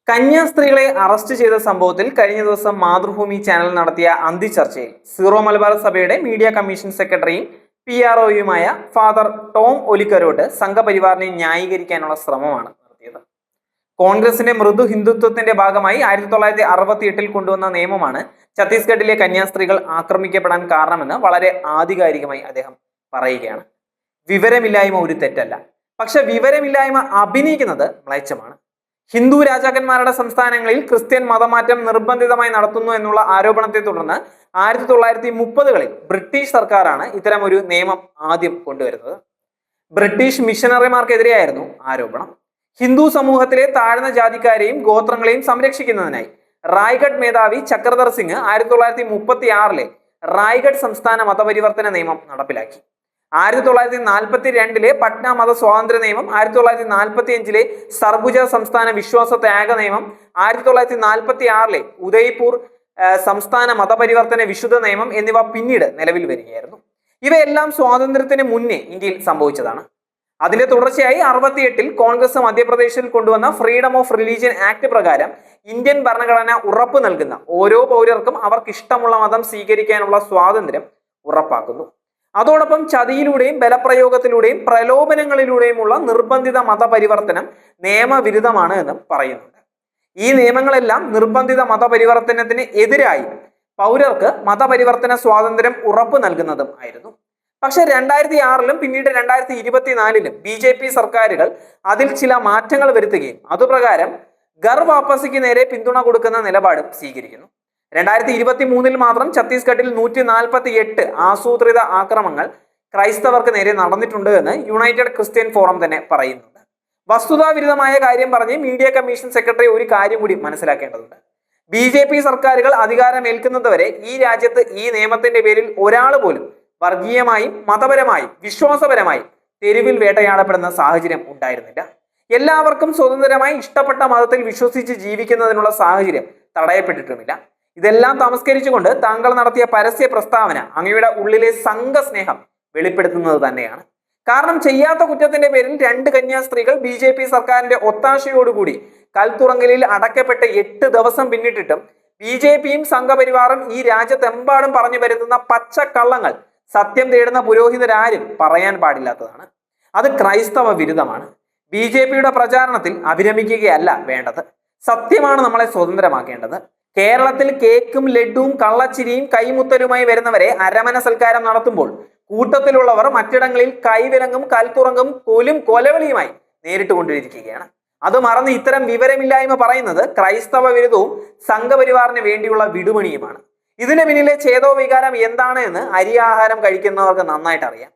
കന്യാസ്ത്രീകളെ arrest ചെയ്ത സംഭവത്തിൽ കഴിഞ്ഞ ദിവസം മാതൃഭൂമി ചാനൽ നടത്തിയ അന്തിചർച്ചയിൽ സീറോ മലബാർ സഭയുടെ മീഡിയ കമ്മീഷൻ സെക്രട്ടറിയും PROയുമായ ഫാദർ ടോം ഒലിക്കരോട്ട് സംഘപരിവാറിനെ ന്യായീകരിക്കാനുള്ള ശ്രമമാണ് നടത്തിയത്. കോൺഗ്രസിന്റെ മൃദു ഹിന്ദുത്വത്തിന്റെ ഭാഗമായി 1968 കൊണ്ടുവന്ന നിയമമാണ് ഛത്തീസ്ഗഡിലെ കന്യാസ്ത്രീകൾ ആക്രമിക്കപ്പെടാൻ കാരണമെന്ന് വളരെ ആധികാരികമായി അദ്ദേഹം പറയുകയാണ്. വിവരമില്ലായ്മ ഒരു തെറ്റല്ല, പക്ഷെ വിവരമില്ലായ്മ അഭിനയിക്കുന്നത് മ്ലേച്ഛമാണ്. ഹിന്ദു രാജാക്കന്മാരുടെ സംസ്ഥാനങ്ങളിൽ ക്രിസ്ത്യൻ മതമാറ്റം നിർബന്ധിതമായി നടത്തുന്നു എന്നുള്ള ആരോപണത്തെ തുടർന്ന് 1930കളിൽ ബ്രിട്ടീഷ് സർക്കാരാണ് ഇത്തരം ഒരു നിയമം ആദ്യം കൊണ്ടുവരുന്നത്. ബ്രിട്ടീഷ് മിഷണറിമാർക്കെതിരെയായിരുന്നു ആരോപണം. ഹിന്ദു സമൂഹത്തിലെ താഴ്ന്ന ജാതിക്കാരെയും ഗോത്രങ്ങളെയും സംരക്ഷിക്കുന്നതിനായി റായ്ഗഡ് മേധാവി ചക്രധർ സിംഗ് 1936 റായ്ഗഡ് സംസ്ഥാന മതപരിവർത്തന നിയമം നടപ്പിലാക്കി. 1942 പട്ന മത സ്വാതന്ത്ര്യ നിയമം, 1945 സർഗുജ സംസ്ഥാന വിശ്വാസ ത്യാഗ നിയമം, 1946 ഉദയ്പൂർ സംസ്ഥാന മതപരിവർത്തന വിശുദ്ധ നിയമം എന്നിവ പിന്നീട് നിലവിൽ വരികയായിരുന്നു. ഇവയെല്ലാം സ്വാതന്ത്ര്യത്തിന് മുന്നേ ഇന്ത്യയിൽ സംഭവിച്ചതാണ്. അതിന്റെ തുടർച്ചയായി 68 കോൺഗ്രസ് മധ്യപ്രദേശിൽ കൊണ്ടുവന്ന ഫ്രീഡം ഓഫ് റിലീജിയൻ ആക്ട് പ്രകാരം ഇന്ത്യൻ ഭരണഘടന ഉറപ്പു നൽകുന്ന ഓരോ പൗരർക്കും അവർക്ക് ഇഷ്ടമുള്ള മതം സ്വീകരിക്കാനുള്ള സ്വാതന്ത്ര്യം ഉറപ്പാക്കുന്നു. അതോടൊപ്പം ചതിയിലൂടെയും ബലപ്രയോഗത്തിലൂടെയും പ്രലോഭനങ്ങളിലൂടെയുമുള്ള നിർബന്ധിത മതപരിവർത്തനം നിയമവിരുദ്ധമാണ് എന്നും പറയുന്നുണ്ട്. ഈ നിയമങ്ങളെല്ലാം നിർബന്ധിത മതപരിവർത്തനത്തിന് എതിരായി പൗരർക്ക് മതപരിവർത്തന സ്വാതന്ത്ര്യം ഉറപ്പു നൽകുന്നതും ആയിരുന്നു. പക്ഷെ 2006 പിന്നീട് 2024 BJP സർക്കാരുകൾ അതിൽ ചില മാറ്റങ്ങൾ വരുത്തുകയും അതുപ്രകാരം ഘർ വാപ്പസിക്ക് നേരെ പിന്തുണ കൊടുക്കുന്ന നിലപാടും സ്വീകരിക്കുന്നു. 2023 മാത്രം ഛത്തീസ്ഗഡിൽ 148 ആസൂത്രിത ആക്രമണങ്ങൾ ക്രൈസ്തവർക്ക് നേരെ നടന്നിട്ടുണ്ട് എന്ന് യുണൈറ്റഡ് ക്രിസ്ത്യൻ ഫോറം തന്നെ പറയുന്നുണ്ട്. വസ്തുതാവിരുദ്ധമായ കാര്യം പറഞ്ഞ് മീഡിയ കമ്മീഷൻ സെക്രട്ടറി ഒരു കാര്യം കൂടി മനസ്സിലാക്കേണ്ടതുണ്ട്. BJP സർക്കാരുകൾ അധികാരമേൽക്കുന്നതുവരെ ഈ രാജ്യത്ത് ഈ നിയമത്തിന്റെ പേരിൽ ഒരാൾ പോലും വർഗീയമായും മതപരമായും വിശ്വാസപരമായും തെരുവിൽ വേട്ടയാടപ്പെടുന്ന സാഹചര്യം ഉണ്ടായിരുന്നില്ല. എല്ലാവർക്കും സ്വതന്ത്രമായി ഇഷ്ടപ്പെട്ട മതത്തിൽ വിശ്വസിച്ച് ജീവിക്കുന്നതിനുള്ള സാഹചര്യം തടയപ്പെട്ടിട്ടുമില്ല. ഇതെല്ലാം തമസ്കരിച്ചുകൊണ്ട് താങ്കൾ നടത്തിയ പരസ്യ പ്രസ്താവന അങ്ങയുടെ ഉള്ളിലെ സംഘസ്നേഹം വെളിപ്പെടുത്തുന്നത് തന്നെയാണ്. കാരണം ചെയ്യാത്ത കുറ്റത്തിന്റെ പേരിൽ 2 കന്യാസ്ത്രീകൾ BJP സർക്കാരിന്റെ ഒത്താശയോടുകൂടി കൽത്തുറങ്കലിൽ അടക്കപ്പെട്ട് 8 ദിവസം പിന്നിട്ടിട്ടും BJPയും സംഘപരിവാറും ഈ രാജ്യത്തെമ്പാടും പറഞ്ഞു വരുത്തുന്ന പച്ചക്കള്ളങ്ങൾ സത്യം തേടുന്ന പുരോഹിതരാരും പറയാൻ പാടില്ലാത്തതാണ്. അത് ക്രൈസ്തവ വിരുദ്ധമാണ്. BJPയുടെ പ്രചാരണത്തിൽ അഭിരമിക്കുകയല്ല വേണ്ടത്. സത്യമാണ് നമ്മളെ സ്വതന്ത്രമാക്കേണ്ടത്. കേരളത്തിൽ കേക്കും ലഡുവും കള്ളച്ചിരിയും കൈമുത്തലുമായി വരുന്നവരെ അരമന സൽക്കാരം നടത്തുമ്പോൾ കൂട്ടത്തിലുള്ളവർ മറ്റിടങ്ങളിൽ കൈവിലങ്ങും കൽത്തുറങ്കും കൊലവിളിയുമായി നേരിട്ട് കൊണ്ടിരിക്കുകയാണ്. അത് മറന്ന് ഇത്തരം വിവരമില്ലായ്മ പറയുന്നത് ക്രൈസ്തവ വിരുദ്ധവും സംഘപരിവാറിന് വേണ്ടിയുള്ള വിടുമണിയുമാണ്. ഇതിന് പിന്നിലെ ചേതോ വികാരം എന്താണ് എന്ന് അരിയാഹാരം കഴിക്കുന്നവർക്ക് നന്നായിട്ട് അറിയാം.